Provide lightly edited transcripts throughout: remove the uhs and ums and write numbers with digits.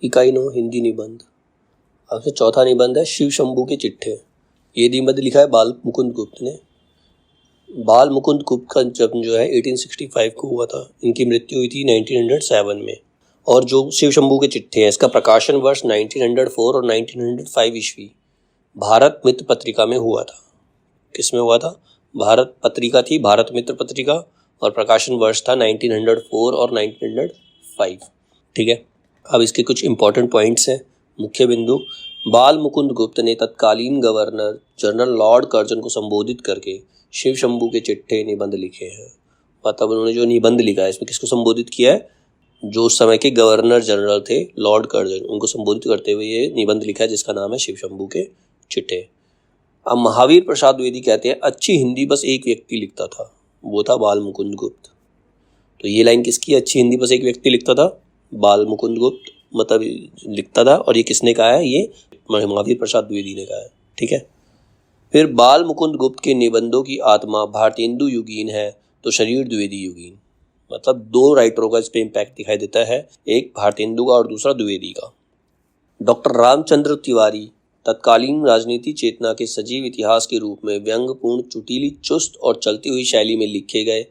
इकाई 9 हिंदी निबंध। आपसे चौथा निबंध है शिव शंभू के चिट्ठे। ये निबंध लिखा है बाल मुकुंद गुप्त ने। बाल मुकुंद गुप्त का जन्म जो है 1865 को हुआ था। इनकी मृत्यु हुई थी 1907 में। और जो शिव शंभू के चिट्ठे हैं इसका प्रकाशन वर्ष 1904 और 1905 ईस्वी भारत मित्र पत्रिका में हुआ था। किसमें हुआ था? भारत पत्रिका थी, भारत मित्र पत्रिका, और प्रकाशन वर्ष था 1904 और 1905। ठीक है, अब इसके कुछ इंपॉर्टेंट पॉइंट्स हैं। मुख्य बिंदु, बाल मुकुंद गुप्त ने तत्कालीन गवर्नर जनरल लॉर्ड कर्जन को संबोधित करके शिव शंभू के चिट्ठे निबंध लिखे हैं। मतलब उन्होंने जो निबंध लिखा है इसमें किसको संबोधित किया है? जो उस समय के गवर्नर जनरल थे लॉर्ड कर्जन, उनको संबोधित करते हुए ये निबंध लिखा है जिसका नाम है शिव शंभू के चिट्ठे। अब महावीर प्रसाद द्विवेदी कहते हैं अच्छी हिंदी बस एक व्यक्ति लिखता था, वो था बाल मुकुंद गुप्त। तो ये लाइन किसकी? अच्छी हिंदी बस एक व्यक्ति लिखता था, बाल मुकुंद गुप्त मतलब लिखता था। और ये किसने कहा है? ये महावीर प्रसाद द्विवेदी ने कहा है। ठीक है, फिर बाल मुकुंद गुप्त के निबंधों की आत्मा भारतेंदु युगीन है तो शरीर द्विवेदी युगीन। मतलब दो राइटरों का इस पे इम्पैक्ट दिखाई देता है, एक भारतेंदु का और दूसरा द्विवेदी का। डॉक्टर रामचंद्र तिवारी तत्कालीन राजनीति चेतना के सजीव इतिहास के रूप में व्यंग्यपूर्ण, चुटीली, चुस्त और चलती हुई शैली में लिखे गए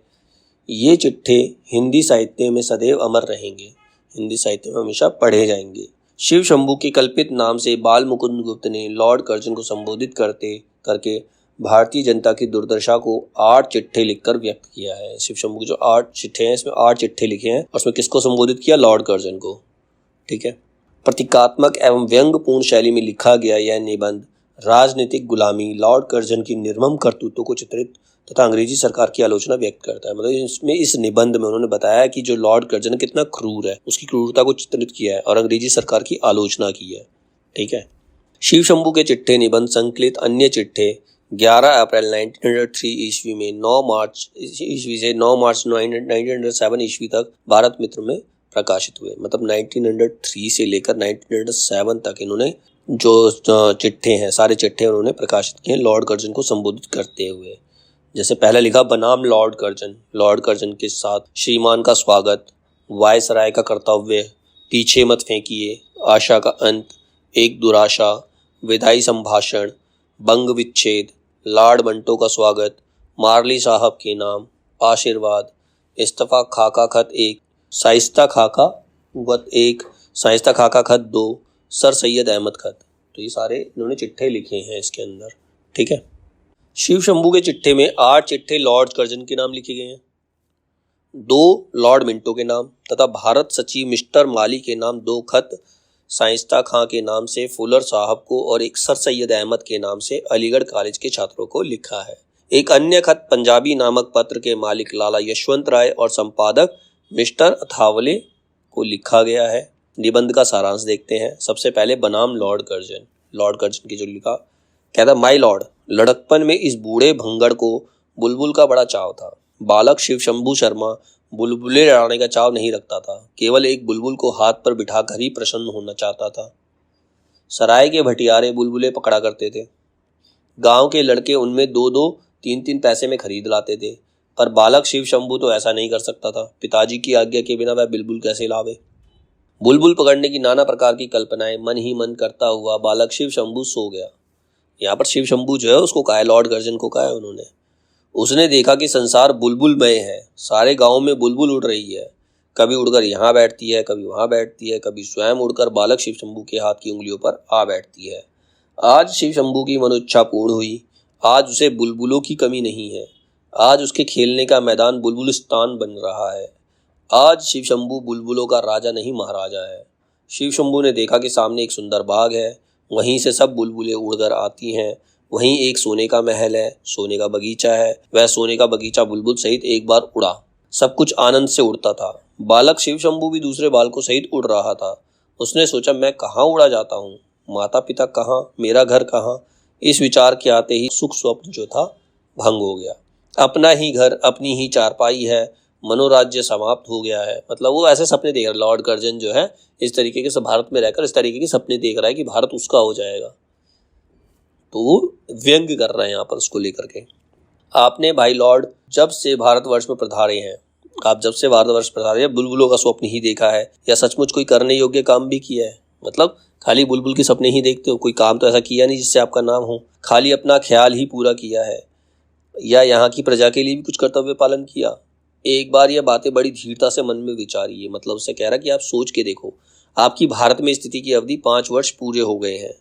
ये चिट्ठे हिंदी साहित्य में सदैव अमर रहेंगे, हिंदी साहित्य में हमेशा पढ़े जाएंगे। शिव शंभू के कल्पित नाम से बाल मुकुंद गुप्त ने लॉर्ड कर्जन को संबोधित करके भारतीय जनता की दुर्दशा को 8 चिट्ठे लिखकर व्यक्त किया है। शिव शंभू के जो 8 चिट्ठे हैं इसमें 8 चिट्ठे लिखे हैं और उसमें किसको संबोधित किया? लॉर्ड कर्जन को। ठीक है, प्रतीकात्मक एवं व्यंग्यपूर्ण शैली में लिखा गया यह निबंध राजनीतिक गुलामी, लॉर्ड कर्जन की निर्मम करतूतों को चित्रित तथा अंग्रेजी सरकार की आलोचना व्यक्त करता है। मतलब इसमें इस निबंध में उन्होंने बताया कि जो लॉर्ड कर्जन कितना क्रूर है, उसकी क्रूरता को चित्रित किया है और अंग्रेजी सरकार की आलोचना की है। ठीक है, शिव शंभू के चिट्ठे निबंध संकलित अन्य चिट्ठे 11 अप्रैल 1903 ईस्वी में 9 मार्च ईस्वी से 9 मार्च 1907 ईस्वी तक भारत मित्र में प्रकाशित हुए। मतलब 1903 से लेकर 1907 तक इन्होंने जो चिट्ठे हैं, सारे चिट्ठे उन्होंने प्रकाशित किए लॉर्ड कर्जन को संबोधित करते हुए। जैसे पहला लिखा बनाम लॉर्ड कर्जन, लॉर्ड कर्जन के साथ श्रीमान का स्वागत, वायसराय का कर्तव्य, पीछे मत फेंकिए, आशा का अंत, एक दुराशा, विदाई संभाषण, बंग विच्छेद, लॉर्ड मंटो का स्वागत, मार्ली साहब के नाम, आशीर्वाद, इस्तीफा खाका खत 1, शाइस्ता खाका वत 1, शाइस्ता खाका खत 2, सर सैयद अहमद खत। तो ये सारे इन्होंने चिट्ठे लिखे हैं इसके अंदर। ठीक है, शिव शंभू के चिट्ठे में 8 चिट्ठे लॉर्ड कर्जन के नाम लिखे गए हैं, 2 लॉर्ड मिंटो के नाम तथा भारत सचिव मिस्टर माली के नाम 2 खत शाइस्ता खां के नाम से फुलर साहब को और एक सर सैयद अहमद के नाम से अलीगढ़ कॉलेज के छात्रों को लिखा है। एक अन्य खत पंजाबी नामक पत्र के मालिक लाला यशवंत राय और संपादक मिस्टर अथावले को लिखा गया है। निबंध का सारांश देखते हैं। सबसे पहले बनाम लॉर्ड कर्जन। लॉर्ड कर्जन की जो लिखा, कहता माय लॉर्ड, लड़कपन में इस बूढ़े भंगड़ को बुलबुल का बड़ा चाव था। बालक शिव शंभू शर्मा बुलबुले लड़ाने का चाव नहीं रखता था, केवल एक बुलबुल को हाथ पर बिठाकर ही प्रसन्न होना चाहता था। सराय के भटियारे बुलबुले पकड़ा करते थे। गांव के लड़के उनमें 2-2, 3-3 पैसे में खरीद लाते थे, पर बालक शिव शंभू तो ऐसा नहीं कर सकता था। पिताजी की आज्ञा के बिना वह बुलबुल कैसे लावे? बुलबुल पकड़ने की नाना प्रकार की कल्पनाएं मन ही मन करता हुआ बालक शिव शंभू सो गया। यहाँ पर शिव शंभू जो है उसको कहा है, लॉर्ड कर्जन को कहा है उन्होंने। उसने देखा कि संसार बुलबुलमय है, सारे गांव में बुलबुल उड़ रही है, कभी उड़कर यहाँ बैठती है, कभी वहाँ बैठती है, कभी स्वयं उड़कर बालक शिव शंभू के हाथ की उंगलियों पर आ बैठती है। आज शिव शंभू की मनोइच्छा पूर्ण हुई। आज उसे बुलबुलों की कमी नहीं है। आज उसके खेलने का मैदान बुलबुलिस्तान बन रहा है। आज शिव शंभू बुलबुलों का राजा नहीं महाराजा है। शिव शंभू ने देखा कि सामने एक सुंदर बाग है, वहीं से सब बुलबुलें उड़कर आती हैं। वहीं एक सोने का महल है, सोने का बगीचा है। वह सोने का बगीचा बुलबुल सहित एक बार उड़ा। सब कुछ आनंद से उड़ता था। बालक शिव शंभू भी दूसरे बालकों सहित उड़ रहा था। उसने सोचा, मैं कहाँ उड़ा जाता हूँ, माता पिता कहाँ, मेरा घर कहाँ। इस विचार के आते ही सुख स्वप्न जो था भंग हो गया। अपना ही घर, अपनी ही चारपाई है, मनोराज्य समाप्त हो गया है। मतलब वो ऐसे सपने देख रहा है, लॉर्ड कर्जन जो है इस तरीके के भारत में रहकर इस तरीके के सपने देख रहा है कि भारत उसका हो जाएगा। तो वो व्यंग कर रहा है यहाँ पर उसको लेकर के। आपने भाई लॉर्ड जब से भारतवर्ष में पधारे हैं, आप जब से भारतवर्ष बता रहे हैं बुलबुलों का स्वप्न ही देखा है या सचमुच कोई करने योग्य काम भी किया है? मतलब खाली बुलबुल के सपने ही देखते हो, कोई काम तो ऐसा किया नहीं जिससे आपका नाम हो। खाली अपना ख्याल ही पूरा किया है या यहाँ की प्रजा के लिए भी कुछ कर्तव्य पालन किया? एक बार यह बातें बड़ी धीरता से मन में विचारिए। मतलब उससे कह रहा कि आप सोच के देखो, आपकी भारत में स्थिति की अवधि 5 वर्ष पूरे हो गए हैं।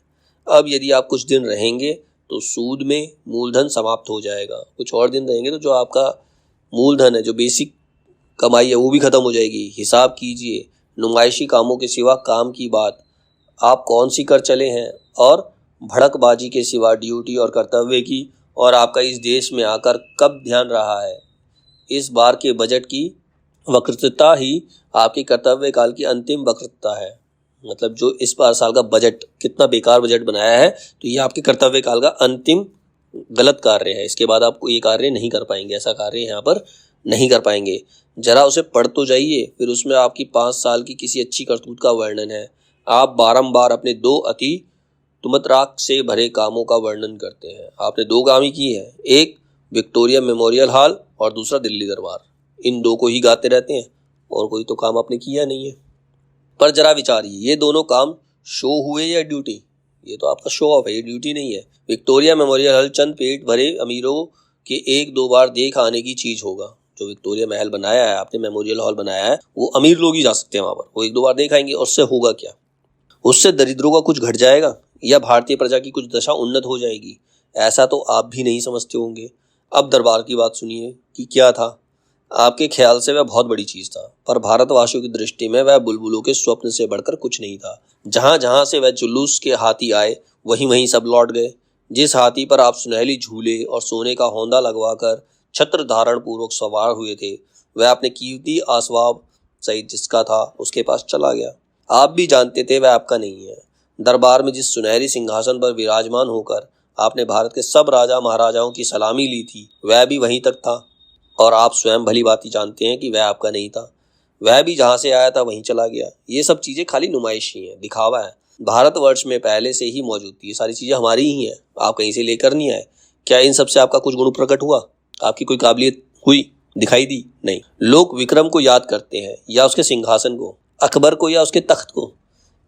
अब यदि आप कुछ दिन रहेंगे तो सूद में मूलधन समाप्त हो जाएगा। कुछ और दिन रहेंगे तो जो आपका मूलधन है, जो बेसिक कमाई है, वो भी खत्म हो जाएगी। हिसाब कीजिए, नुमाइशी कामों के सिवा काम की बात आप कौन सी कर चले हैं, और भड़कबाजी के सिवा ड्यूटी और कर्तव्य की और आपका इस देश में आकर कब ध्यान रहा है? इस बार के बजट की वक्रता ही आपके कर्तव्य काल की अंतिम वक्रता है। मतलब जो इस बार साल का बजट, कितना बेकार बजट बनाया है, तो ये आपके कर्तव्य काल का अंतिम गलत कार्य है। इसके बाद आप ये कार्य नहीं कर पाएंगे, ऐसा कार्य यहाँ पर नहीं कर पाएंगे। जरा उसे पढ़ तो जाइए, फिर उसमें आपकी 5 साल की किसी अच्छी करतूत का वर्णन है। आप बारंबार अपने 2 अति तुमतराक से भरे कामों का वर्णन करते हैं। आपने 2 काम ही किए हैं, एक विक्टोरिया मेमोरियल हॉल और दूसरा दिल्ली दरबार। इन 2 को ही गाते रहते हैं और कोई तो काम आपने किया नहीं है। पर जरा विचारिए, ये दोनों काम शो हुए या ड्यूटी? ये तो आपका शो ऑफ है, ये ड्यूटी नहीं है। विक्टोरिया मेमोरियल हॉल चंद पेट भरे अमीरों के 1-2 बार देख आने की चीज होगा। जो विक्टोरिया महल बनाया है आपने, मेमोरियल हॉल बनाया है, वो अमीर लोग ही जा सकते हैं वहां पर। वो 1-2 बार देख आएंगे, और उससे होगा क्या? उससे दरिद्रों का कुछ घट जाएगा या भारतीय प्रजा की कुछ दशा उन्नत हो जाएगी? ऐसा तो आप भी नहीं समझते होंगे। अब दरबार की बात सुनिए कि क्या था। आपके ख्याल से वह बहुत बड़ी चीज था, पर भारतवासियों की दृष्टि में वह बुलबुलों के स्वप्न से बढ़कर कुछ नहीं था। जहां जहां से वह जुलूस के हाथी आए, वहीं वहीं सब लौट गए। जिस हाथी पर आप सुनहली झूले और सोने का होंदा लगवाकर छत्र धारण पूर्वक सवार हुए थे, वह अपने कीमती आसवाब सहित जिसका था उसके पास चला गया। आप भी जानते थे वह आपका नहीं है। दरबार में जिस सुनहरी सिंहासन पर विराजमान होकर आपने भारत के सब राजा महाराजाओं की सलामी ली थी, वह भी वहीं तक था। और आप स्वयं भली भांति जानते हैं कि वह आपका नहीं था। वह भी जहां से आया था वहीं चला गया। ये सब चीजें खाली नुमाइशी हैं, दिखावा है। भारतवर्ष में पहले से ही मौजूद थी, ये सारी चीजें हमारी ही हैं, आप कहीं से लेकर नहीं आए। क्या इन सब से आपका कुछ गुण प्रकट हुआ? आपकी कोई काबिलियत हुई, दिखाई दी? नहीं। लोग विक्रम को याद करते हैं या उसके सिंहासन को, अकबर को या उसके तख्त को।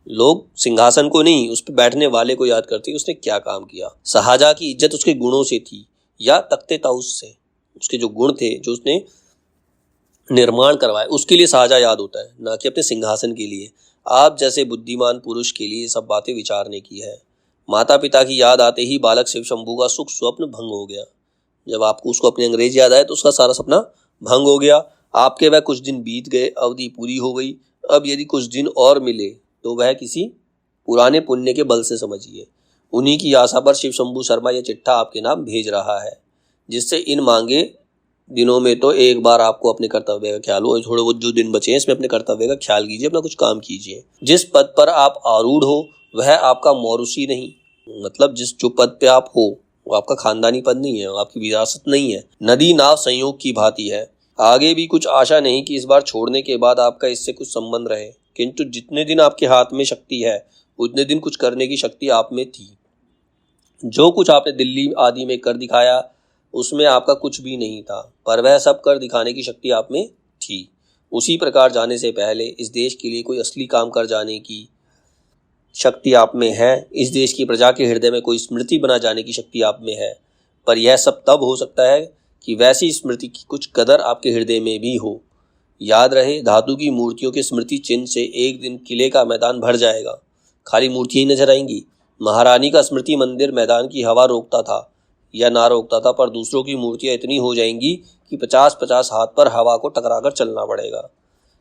लोग सिंहासन को नहीं, उस पर बैठने वाले को याद करते हैं, उसने क्या काम किया। शाहजहां की इज्जत उसके गुणों से थी या तख्ते ताउस से? उसके जो गुण थे, जो उसने निर्माण करवाए, उसके लिए शाहजहां याद होता है, ना कि अपने सिंहासन के लिए। आप जैसे बुद्धिमान पुरुष के लिए सब बातें विचारने की है। माता पिता की याद आते ही बालक शिव शंभू का सुख स्वप्न भंग हो गया। जब आपको उसको अपनी अंग्रेज याद आए तो उसका सारा सपना भंग हो गया। आपके वह कुछ दिन बीत गए, अवधि पूरी हो गई। अब यदि कुछ दिन और मिले तो वह किसी पुराने पुण्य के बल से समझिए। उन्हीं की आशा पर शिव शंभू शर्मा यह चिट्ठा आपके नाम भेज रहा है, जिससे इन मांगे दिनों में तो एक बार आपको अपने कर्तव्य का ख्याल हो। थोड़े बहुत जो दिन बचे हैं इसमें अपने कर्तव्य का ख्याल कीजिए, अपना कुछ काम कीजिए। जिस पद पर आप आरूढ़ हो वह आपका मौरूसी नहीं, मतलब जिस जो पद पे आप हो वो आपका खानदानी पद नहीं है, वो आपकी विरासत नहीं है। नदी नाव संयोग की भांति है। आगे भी कुछ आशा नहीं कि इस बार छोड़ने के बाद आपका इससे कुछ संबंध रहे, किंतु जितने दिन आपके हाथ में शक्ति है उतने दिन कुछ करने की शक्ति आप में थी। जो कुछ आपने दिल्ली आदि में कर दिखाया उसमें आपका कुछ भी नहीं था, पर वह सब कर दिखाने की शक्ति आप में थी। उसी प्रकार जाने से पहले इस देश के लिए कोई असली काम कर जाने की शक्ति आप में है। इस देश की प्रजा के हृदय में कोई स्मृति बना जाने की शक्ति आप में है। पर यह सब तब हो सकता है कि वैसी स्मृति की कुछ कदर आपके हृदय में भी हो। याद रहे, धातु की मूर्तियों के स्मृति चिन्ह से एक दिन किले का मैदान भर जाएगा। खाली मूर्तियां ही नजर आएंगी। महारानी का स्मृति मंदिर मैदान की हवा रोकता था या ना रोकता था, पर दूसरों की मूर्तियां इतनी हो जाएंगी कि 50-50 हाथ पर हवा को टकराकर चलना पड़ेगा।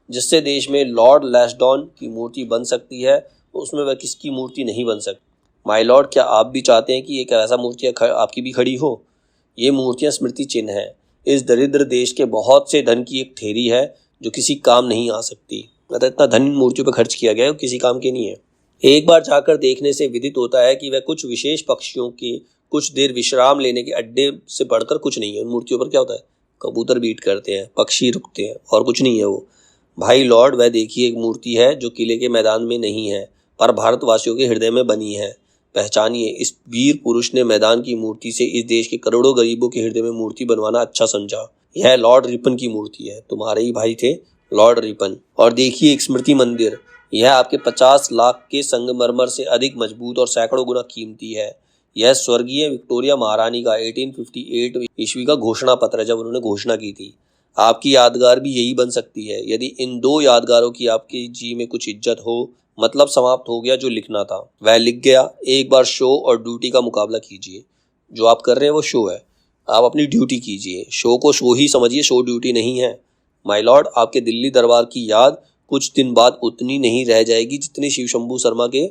जिससे देश में लॉर्ड लैस्डॉन की मूर्ति बन सकती है, उसमें वह किसकी मूर्ति नहीं बन सकती। माय लॉर्ड, क्या आप भी चाहते हैं कि एक ऐसा मूर्ति आपकी भी खड़ी हो? ये मूर्तियां स्मृति चिन्ह है। इस दरिद्र देश के बहुत से धन की एक ठेरी है जो किसी काम नहीं आ सकती। मतलब इतना धन मूर्तियों पर खर्च किया गया है, वो किसी काम के नहीं है। एक बार जाकर देखने से विदित होता है कि वह कुछ विशेष पक्षियों के कुछ देर विश्राम लेने के अड्डे से बढ़कर कुछ नहीं है। उन मूर्तियों पर क्या होता है? कबूतर बीट करते हैं, पक्षी रुकते हैं, और कुछ नहीं है वो। भाई लॉर्ड, वह देखिए एक मूर्ति है जो किले के मैदान में नहीं है पर भारतवासियों के हृदय में बनी है। पहचानिए, इस वीर पुरुष ने मैदान की मूर्ति से इस देश के करोड़ों गरीबों के हृदय में मूर्ति बनवाना अच्छा समझा। यह लॉर्ड रिपन की मूर्ति है, तुम्हारे ही भाई थे लॉर्ड रिपन। और देखिए एक स्मृति मंदिर, यह आपके 50 लाख के संगमरमर से अधिक मजबूत और सैकड़ों गुना कीमती है। यह स्वर्गीय विक्टोरिया महारानी का 1858 ईस्वी का घोषणा पत्र है, जब उन्होंने घोषणा की थी। आपकी यादगार भी यही बन सकती है। यदि इन 2 यादगारों की आपके जी में कुछ इज्जत हो, मतलब समाप्त हो गया जो लिखना था वह लिख गया। एक बार शो और ड्यूटी का मुकाबला कीजिए। जो आप कर रहे हैं वो शो है, आप अपनी ड्यूटी कीजिए। शो को शो ही समझिए, शो ड्यूटी नहीं है। माय लॉर्ड, आपके दिल्ली दरबार की याद कुछ दिन बाद उतनी नहीं रह जाएगी जितनी शिव शंभू शर्मा के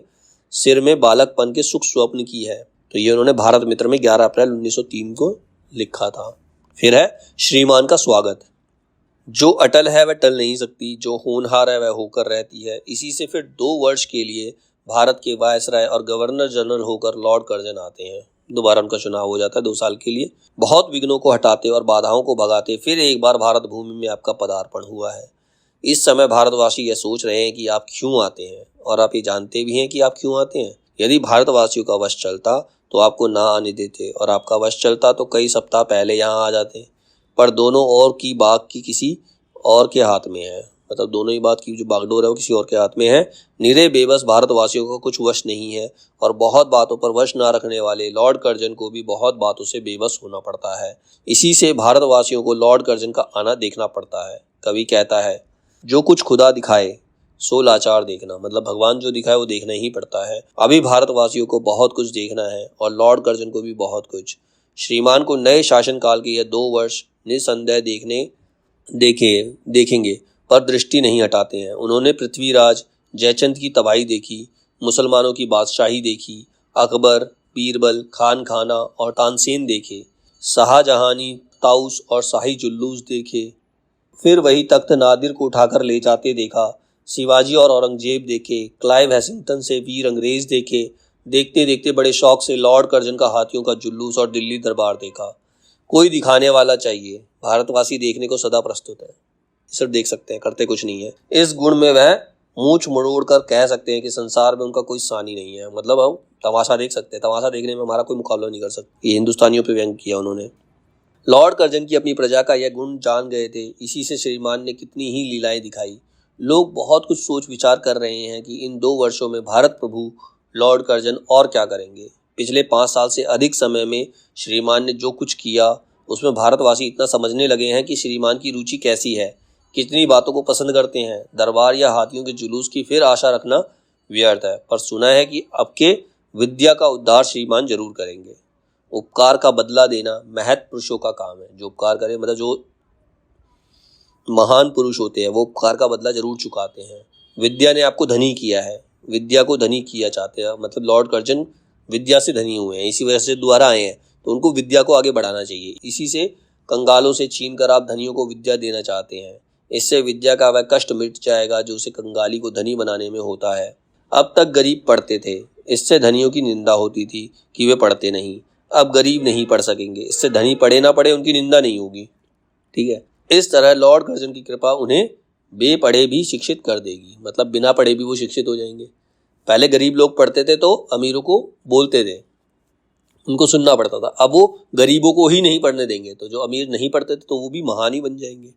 सिर में बालकपन के सुख स्वप्न की है। तो ये उन्होंने भारत मित्र में 11 अप्रैल 1903 को लिखा था। फिर है श्रीमान का स्वागत। जो अटल है वह टल नहीं सकती, जो होनहार है वह होकर रहती है। इसी से फिर 2 वर्ष के लिए भारत के वायसराय और गवर्नर जनरल होकर लॉर्ड कर्जन आते हैं। दोबारा उनका चुनाव हो जाता है 2 साल के लिए। बहुत विघ्नों को हटाते और बाधाओं को भगाते फिर एक बार भारत भूमि में आपका पदार्पण हुआ है। इस समय भारतवासी यह सोच रहे हैं कि आप क्यों आते हैं, और आप ये जानते भी हैं कि आप क्यों आते हैं। यदि भारतवासियों का वश चलता तो आपको ना आने देते, और आपका वश चलता तो कई सप्ताह पहले यहाँ आ जाते। पर दोनों और की बाग की किसी और के हाथ में है, मतलब दोनों ही बात की जो बागडोर है वो किसी और के हाथ में है। निरे बेबस भारतवासियों को कुछ वश नहीं है, और बहुत बातों पर वश ना रखने वाले लॉर्ड कर्जन को भी बहुत बातों से बेबस होना पड़ता है। इसी से भारतवासियों को लॉर्ड कर्जन का आना देखना पड़ता है। कवि कहता है, जो कुछ खुदा दिखाए सो लाचार देखना, मतलब भगवान जो दिखाए वो देखना ही पड़ता है। अभी भारतवासियों को बहुत कुछ देखना है, और लॉर्ड कर्जन को भी बहुत कुछ। श्रीमान को नए शासनकाल के यह 2 वर्ष निसंदेह देखेंगे, पर दृष्टि नहीं हटाते हैं। उन्होंने पृथ्वीराज जयचंद की तबाही देखी, मुसलमानों की बादशाही देखी, अकबर, बीरबल, खान खाना और तानसेन देखे, शाहजहानी, ताउस और शाही जुलूस देखे। फिर वही तख्त नादिर को उठाकर ले जाते देखा। शिवाजी और औरंगजेब देखे, क्लाइव हैसिंगटन से वीर अंग्रेज देखे। देखते देखते बड़े शौक से लॉर्ड कर्जन का हाथियों का जुलूस और दिल्ली दरबार देखा। कोई दिखाने वाला चाहिए, भारतवासी देखने को सदा प्रस्तुत है। सिर्फ देख सकते हैं, करते कुछ नहीं है। इस गुण में वह मूछ मरोड़ कर कह सकते हैं कि संसार में उनका कोई सानी नहीं है। मतलब हम तमाशा देख सकते हैं, तमाशा देखने में हमारा कोई मुकाबला नहीं कर सकते। ये हिंदुस्तानियों पे व्यंग किया उन्होंने। लॉर्ड कर्जन की अपनी प्रजा का यह गुण जान गए थे। इसी से श्रीमान ने कितनी ही लीलाएं दिखाई। लोग बहुत कुछ सोच विचार कर रहे हैं कि इन 2 वर्षों में भारत प्रभु लॉर्ड कर्जन और क्या करेंगे। पिछले 5 साल से अधिक समय में श्रीमान ने जो कुछ किया उसमें भारतवासी इतना समझने लगे हैं कि श्रीमान की रुचि कैसी है, कितनी बातों को पसंद करते हैं। दरबार या हाथियों के जुलूस की फिर आशा रखना व्यर्थ है, पर सुना है कि अब के विद्या का उद्धार श्रीमान जरूर करेंगे। उपकार का बदला देना महत पुरुषों का काम है। जो उपकार करे, मतलब जो महान पुरुष होते हैं वो उपकार का बदला जरूर चुकाते हैं। विद्या ने आपको धनी किया है, विद्या को धनी किया चाहते हैं। मतलब लॉर्ड कर्जन विद्या से धनी हुए हैं, इसी वजह से दोबारा आए हैं, तो उनको विद्या को आगे बढ़ाना चाहिए। इसी से कंगालों से छीन कर आप धनियों को विद्या देना चाहते हैं। इससे विद्या का वह कष्ट मिट जाएगा जो उसे कंगाली को धनी बनाने में होता है। अब तक गरीब पढ़ते थे, इससे धनियों की निंदा होती थी कि वे पढ़ते नहीं। अब गरीब नहीं पढ़ सकेंगे, इससे धनी पढ़े ना पढ़े उनकी निंदा नहीं होगी। ठीक है, इस तरह लॉर्ड कर्जन की कृपा उन्हें बेपढ़े भी शिक्षित कर देगी। मतलब बिना पढ़े भी वो शिक्षित हो जाएंगे। पहले गरीब लोग पढ़ते थे तो अमीरों को बोलते थे, उनको सुनना पड़ता था। अब वो गरीबों को ही नहीं पढ़ने देंगे, तो जो अमीर नहीं पढ़ते थे तो वो भी महान ही बन जाएंगे।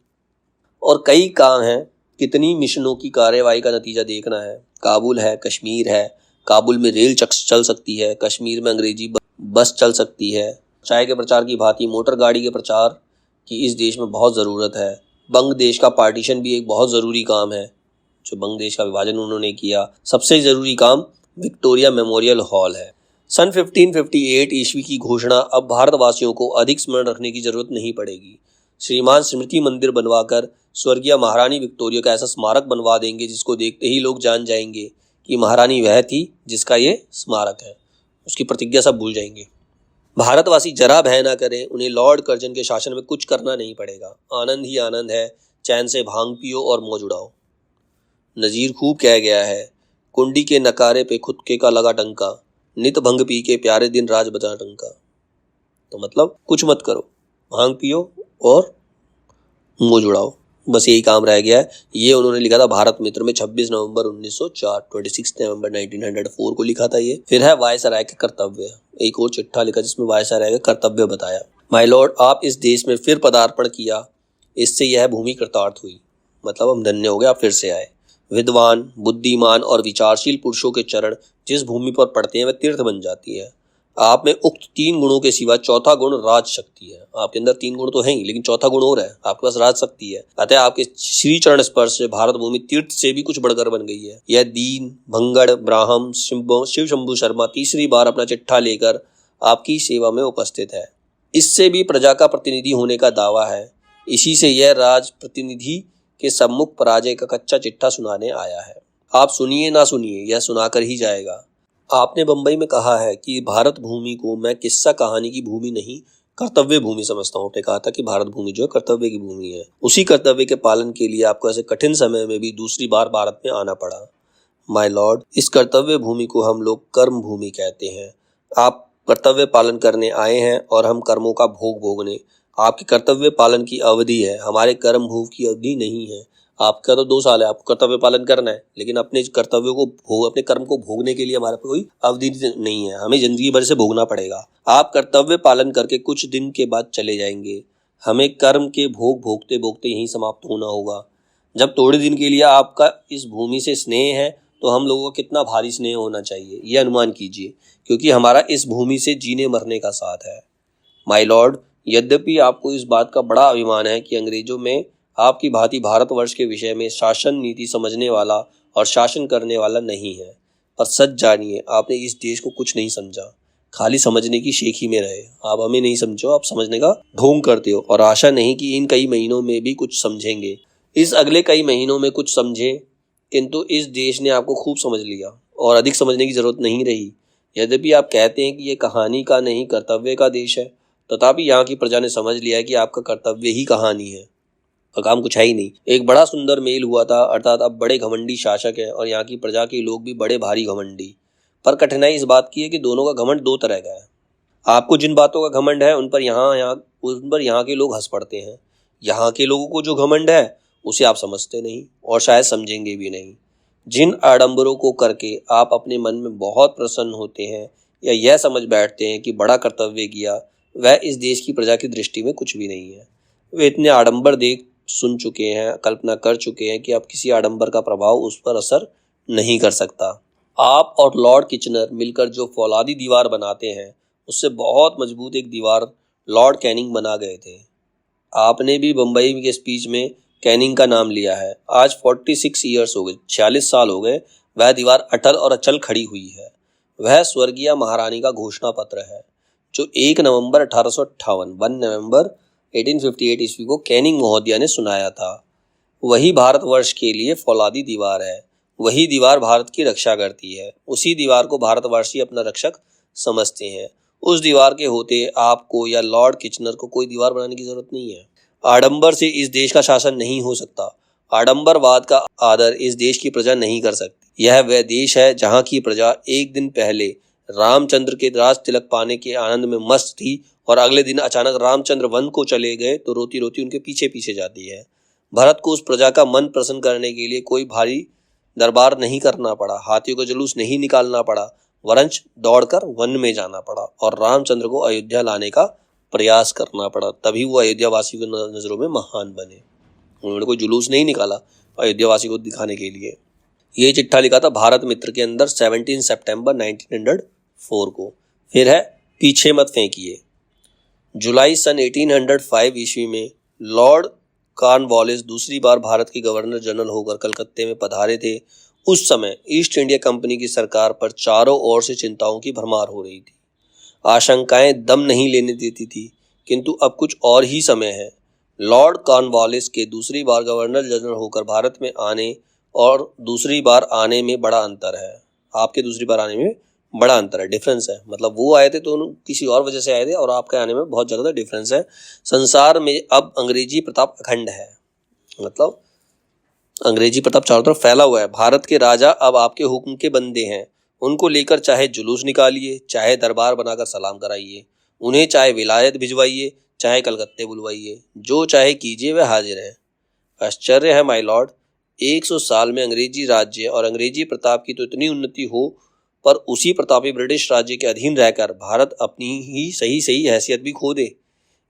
और कई काम हैं, कितनी मिशनों की कार्यवाही का नतीजा देखना है। काबुल है, कश्मीर है। काबुल में रेल चल सकती है, कश्मीर में अंग्रेजी बस चल सकती है। चाय के प्रचार की भांति मोटर गाड़ी के प्रचार की इस देश में बहुत ज़रूरत है। बंग देश का पार्टीशन भी एक बहुत ज़रूरी काम है, जो बंग देश का विभाजन उन्होंने किया। सबसे ज़रूरी काम विक्टोरिया मेमोरियल हॉल है। सन 1558 ईस्वी की घोषणा अब भारतवासियों को अधिक स्मरण रखने की जरूरत नहीं पड़ेगी। श्रीमान स्मृति मंदिर बनवाकर स्वर्गीय महारानी विक्टोरिया का ऐसा स्मारक बनवा देंगे जिसको देखते ही लोग जान जाएंगे कि महारानी वह थी जिसका ये स्मारक है। उसकी प्रतिज्ञा सब भूल जाएंगे। भारतवासी जरा भय ना करें, उन्हें लॉर्ड कर्जन के शासन में कुछ करना नहीं पड़ेगा। आनंद ही आनंद है, चैन से भांग पियो और मौज उड़ाओ। नजीर खूब कह गया है, कुंडी के नकारे पे खुद के का लगा टंका, नित भंग पी के प्यारे दिन राज बजा टंका। तो मतलब कुछ मत करो, भांग पियो और मौज उड़ाओ, बस यही काम रह गया है। ये उन्होंने लिखा था भारत मित्र में 26 नवंबर 1904, 26 नवंबर 1904 को लिखा था ये। फिर है वायसराय के कर्तव्य, एक और चिट्ठा लिखा जिसमें वायसराय का कर्तव्य बताया। माय लॉर्ड, आप इस देश में फिर पदार्पण किया इससे यह भूमि कृतार्थ हुई, मतलब हम धन्य हो गए, आप फिर से आए। विद्वान, बुद्धिमान और विचारशील पुरुषों के चरण जिस भूमि पर पड़ते हैं वह तीर्थ बन जाती है। आप में उक्त 3 गुणों के सिवा चौथा गुण राज शक्ति है। आपके अंदर 3 गुण तो हैं ही, लेकिन चौथा गुण और है, आपके पास राज शक्ति है। अतः आपके श्री चरण स्पर्श से भारत भूमि तीर्थ से भी कुछ बढ़कर बन गई है। यह दीन भंगड़ ब्राह्म शिव शंभु शर्मा तीसरी बार अपना चिट्ठा लेकर आपकी सेवा में उपस्थित है। इससे भी प्रजा का प्रतिनिधि होने का दावा है। इसी से यह राज प्रतिनिधि के सम्मुख पराजय का कच्चा चिट्ठा सुनाने आया है। आप सुनिए ना सुनिए, यह सुनाकर ही जाएगा। आपने बंबई में कहा है कि भारत भूमि को मैं किस्सा कहानी की भूमि नहीं, कर्तव्य भूमि समझता हूँ। आपने कहा था कि भारत भूमि जो है कर्तव्य की भूमि है। उसी कर्तव्य के पालन के लिए आपको ऐसे कठिन समय में भी दूसरी बार भारत में आना पड़ा। माय लॉर्ड, इस कर्तव्य भूमि को हम लोग कर्म भूमि कहते हैं। आप कर्तव्य पालन करने आए हैं और हम कर्मों का भोग भोगने। आपके कर्तव्य पालन की अवधि है, हमारे कर्म भोग की अवधि नहीं है। आपका तो 2 साल है, आपको कर्तव्य पालन करना है, लेकिन अपने कर्तव्यों को अपने कर्म को भोगने के लिए हमारे पास कोई अवधि नहीं है, हमें जिंदगी भर से भोगना पड़ेगा। आप कर्तव्य पालन करके कुछ दिन के बाद चले जाएंगे, हमें कर्म के भोग भोगते भोगते यहीं समाप्त होना होगा। जब थोड़े दिन के लिए आपका इस भूमि से स्नेह है तो हम लोगों का कितना भारी स्नेह होना चाहिए, यह अनुमान कीजिए, क्योंकि हमारा इस भूमि से जीने मरने का साथ है। माय लॉर्ड, यद्यपि आपको इस बात का बड़ा अभिमान है कि अंग्रेजों में आपकी भांति भारतवर्ष के विषय में शासन नीति समझने वाला और शासन करने वाला नहीं है, पर सच जानिए आपने इस देश को कुछ नहीं समझा, खाली समझने की शेखी में रहे। आप हमें नहीं समझो, आप समझने का ढोंग करते हो, और आशा नहीं कि इन कई महीनों में भी कुछ समझेंगे। इस अगले कई महीनों में कुछ समझे, किंतु इस देश ने आपको खूब समझ लिया और अधिक समझने की जरूरत नहीं रही। यद्यपि आप कहते हैं कि यह कहानी का नहीं कर्तव्य का देश है, तथापि यहाँ की प्रजा ने समझ लिया है कि आपका कर्तव्य ही कहानी है और काम कुछ है ही नहीं। एक बड़ा सुंदर मेल हुआ था, अर्थात अब बड़े घमंडी शासक हैं और यहाँ की प्रजा के लोग भी बड़े भारी घमंडी। पर कठिनाई इस बात की है कि दोनों का घमंड 2 तरह का है। आपको जिन बातों का घमंड है उन पर यहाँ के लोग हंस पड़ते हैं। यहाँ के लोगों को जो घमंड है उसे आप समझते नहीं और शायद समझेंगे भी नहीं। जिन आडंबरों को करके आप अपने मन में बहुत प्रसन्न होते हैं या यह समझ बैठते हैं कि बड़ा कर्तव्य किया, वह इस देश की प्रजा की दृष्टि में कुछ भी नहीं है। वे इतने आडंबर देख सुन चुके हैं, कल्पना कर चुके हैं कि अब किसी आडंबर का प्रभाव उस पर असर नहीं कर सकता। आप और लॉर्ड किचनर मिलकर जो फौलादी दीवार बनाते हैं उससे बहुत मजबूत एक दीवार लॉर्ड कैनिंग बना गए थे। आपने भी बंबई के स्पीच में कैनिंग का नाम लिया है। आज 46 ईयर्स हो गए, 46 साल हो गए, वह दीवार अटल और अचल खड़ी हुई है। वह स्वर्गीय महारानी का घोषणा पत्र है जो 1 नवंबर 1858 1 नवंबर 1858 ईस्वी को कैनिंग महोदया ने सुनाया था। वही भारतवर्ष के लिए फौलादी दीवार है। वही दीवार भारत की रक्षा करती है। उसी दीवार को भारतवासी अपना रक्षक समझते हैं। उस दीवार के होते आपको या लॉर्ड किचनर को कोई दीवार बनाने की जरूरत नहीं है। आडंबर से इस देश का शासन नहीं हो सकता। आडंबरवाद का आदर इस देश की प्रजा नहीं कर सकती। यह वह देश है जहाँ की प्रजा एक दिन पहले रामचंद्र के राज तिलक पाने के आनंद में मस्त थी और अगले दिन अचानक रामचंद्र वन को चले गए तो रोती रोती उनके पीछे पीछे जाती है। भरत को उस प्रजा का मन प्रसन्न करने के लिए कोई भारी दरबार नहीं करना पड़ा, हाथियों का जुलूस नहीं निकालना पड़ा, वरंच दौड़कर वन में जाना पड़ा और रामचंद्र को अयोध्या लाने का प्रयास करना पड़ा। तभी वो अयोध्या वासी की नजरों में महान बने। उन्होंने कोई जुलूस नहीं निकाला अयोध्या वासी को दिखाने के लिए। ये चिट्ठा लिखा था भारत मित्र के अंदर 17 सितंबर 1904 को। फिर है पीछे मत फेंकिए। जुलाई सन 1805 ईस्वी में लॉर्ड कॉर्नवालिस दूसरी बार भारत के गवर्नर जनरल होकर कलकत्ते में पधारे थे। उस समय ईस्ट इंडिया कंपनी की सरकार पर चारों ओर से चिंताओं की भरमार हो रही थी। आशंकाएं दम नहीं लेने देती थी, किंतु अब कुछ और ही समय है। लॉर्ड कॉर्नवालिस के दूसरी बार गवर्नर जनरल होकर भारत में आने और दूसरी बार आने में बड़ा अंतर है। आपके दूसरी बार आने में बड़ा अंतर है, डिफरेंस है। मतलब वो आए थे तो किसी और वजह से आए थे और आपके आने में बहुत ज़्यादा डिफरेंस है। संसार में अब अंग्रेजी प्रताप अखंड है, मतलब अंग्रेजी प्रताप चारों तरफ फैला हुआ है। भारत के राजा अब आपके हुक्म के बंदे हैं। उनको लेकर चाहे जुलूस निकालिए, चाहे दरबार बनाकर सलाम कराइए, उन्हें चाहे विलायत भिजवाइए, चाहे कलकत्ते बुलवाइए, जो चाहे कीजिए, वह हाजिर है। आश्चर्य है माय लॉर्ड, 100 साल में अंग्रेजी राज्य और अंग्रेजी प्रताप की तो इतनी उन्नति हो, पर उसी प्रतापी ब्रिटिश राज्य के अधीन रहकर भारत अपनी ही सही हैसियत भी खो दे।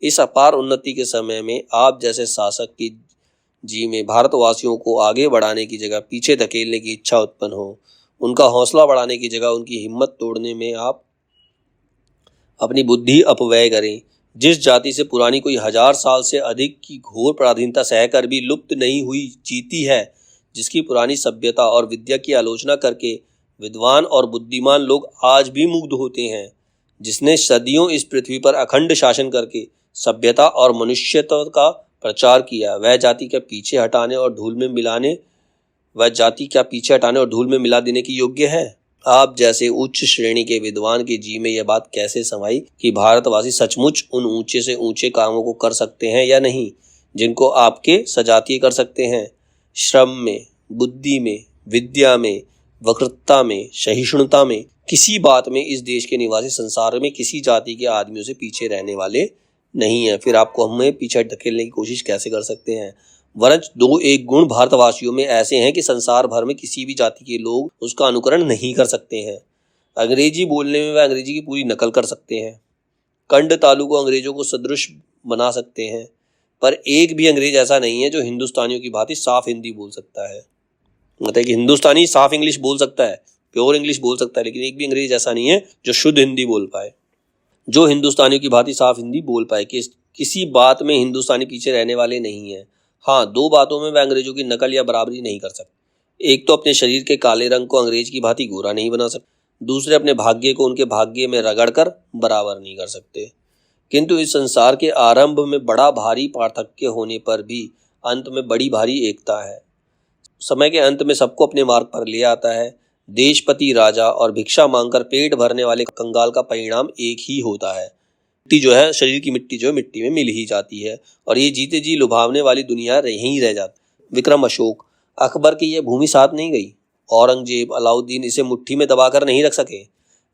इस अपार उन्नति के समय में आप जैसे शासक की जी में भारतवासियों को आगे बढ़ाने की जगह पीछे धकेलने की इच्छा उत्पन्न हो, उनका हौसला बढ़ाने की जगह उनकी हिम्मत तोड़ने में आप अपनी बुद्धि अपव्यय करें। जिस जाति से पुरानी कोई 1000 साल से अधिक की घोर पराधीनता सहकर भी लुप्त नहीं हुई जीती है, जिसकी पुरानी सभ्यता और विद्या की आलोचना करके विद्वान और बुद्धिमान लोग आज भी मुग्ध होते हैं, जिसने सदियों इस पृथ्वी पर अखंड शासन करके सभ्यता और मनुष्यत्व का प्रचार किया, वह जाति क्या पीछे हटाने और धूल में मिला देने की योग्य है? आप जैसे उच्च श्रेणी के विद्वान के जी में यह बात कैसे समाई कि भारतवासी सचमुच उन ऊंचे से ऊंचे कामों को कर सकते हैं या नहीं, जिनको आपके सजातीय कर सकते हैं? श्रम में, बुद्धि में, विद्या में, वक्रता में, सहिष्णुता में, किसी बात में इस देश के निवासी संसार में किसी जाति के आदमियों से पीछे रहने वाले नहीं है। फिर आपको हमें पीछे धकेलने की कोशिश कैसे कर सकते हैं? वरन 2-1 गुण भारतवासियों में ऐसे हैं कि संसार भर में किसी भी जाति के लोग उसका अनुकरण नहीं कर सकते हैं। अंग्रेजी बोलने में वह अंग्रेजी की पूरी नकल कर सकते हैं, कंड तालु को अंग्रेजों को सदृश बना सकते हैं, पर एक भी अंग्रेज ऐसा नहीं है जो हिंदुस्तानियों की भांति साफ हिंदी बोल सकता है। मतलब कि हिंदुस्तानी साफ इंग्लिश बोल सकता है, प्योर इंग्लिश बोल सकता है, लेकिन एक भी अंग्रेज ऐसा नहीं है जो शुद्ध हिंदी बोल पाए, जो हिंदुस्तानियों की भांति साफ हिंदी बोल पाए। कि किसी बात में हिंदुस्तानी पीछे रहने वाले नहीं है। हाँ, 2 बातों में वह अंग्रेजों की नकल या बराबरी नहीं कर सकते। एक तो अपने शरीर के काले रंग को अंग्रेज की भांति गोरा नहीं बना सकते, दूसरे अपने भाग्य को उनके भाग्य में रगड़कर बराबर नहीं कर सकते। किंतु इस संसार के आरंभ में बड़ा भारी पार्थक्य होने पर भी अंत में बड़ी भारी एकता है। समय के अंत में सबको अपने मार्ग पर ले आता है। देशपति राजा और भिक्षा मांगकर पेट भरने वाले कंगाल का परिणाम एक ही होता है। मिट्टी जो है, शरीर की मिट्टी जो है मिट्टी में मिल ही जाती है और ये जीते जी लुभावने वाली दुनिया यहीं रह जाती। विक्रम अशोक, अकबर की यह भूमि साथ नहीं गई। औरंगजेब, अलाउद्दीन इसे मुट्ठी में दबाकर नहीं रख सके।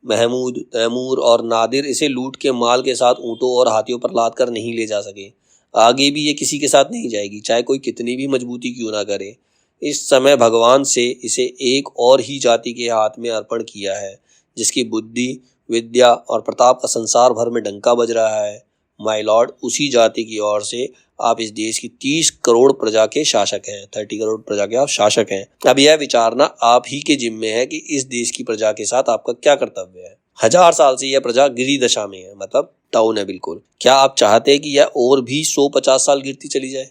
महमूद, तैमूर और नादिर इसे लूट के माल के साथ ऊँटों और हाथियों पर लाद कर नहीं ले जा सके। आगे भी ये किसी के साथ नहीं जाएगी, चाहे कोई कितनी भी मजबूती क्यों ना करे। इस समय भगवान से इसे एक और ही जाति के हाथ में अर्पण किया है, जिसकी बुद्धि, विद्या और प्रताप का संसार भर में डंका बज रहा है। माय लॉर्ड, उसी जाति की ओर से आप इस देश की 30 करोड़ प्रजा के शासक हैं। 30 करोड़ प्रजा के आप शासक हैं। अब यह विचारना आप ही के जिम्मे है कि इस देश की प्रजा के साथ आपका क्या कर्तव्य है। 1000 साल से यह प्रजा गिरी दशा में है, मतलब डाउन है बिल्कुल। क्या आप चाहते हैं कि यह और भी 150 साल गिरती चली जाए?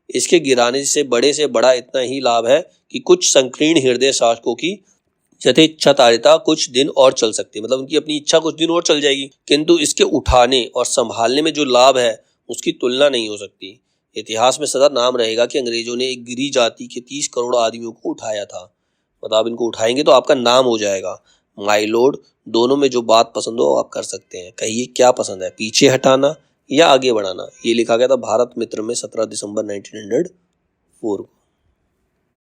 इसके गिराने से बड़ा इतना ही लाभ है कि कुछ संकीर्ण हृदय शासकों की यथेच्छाचारिता कुछ दिन और चल सकती है, मतलब उनकी अपनी इच्छा कुछ दिन और चल जाएगी, किंतु इसके उठाने और संभालने में जो लाभ है उसकी तुलना नहीं हो सकती। इतिहास में सदा नाम रहेगा कि अंग्रेजों ने एक गिरी जाति के 30 करोड़ आदमियों को उठाया था। मतलब आप इनको उठाएंगे तो आपका नाम हो जाएगा। माय लॉर्ड, दोनों में जो बात पसंद हो आप कर सकते हैं। कहिए क्या पसंद है, पीछे हटाना या आगे बढ़ाना? ये लिखा गया था भारत मित्र में 17 दिसंबर 1904 को।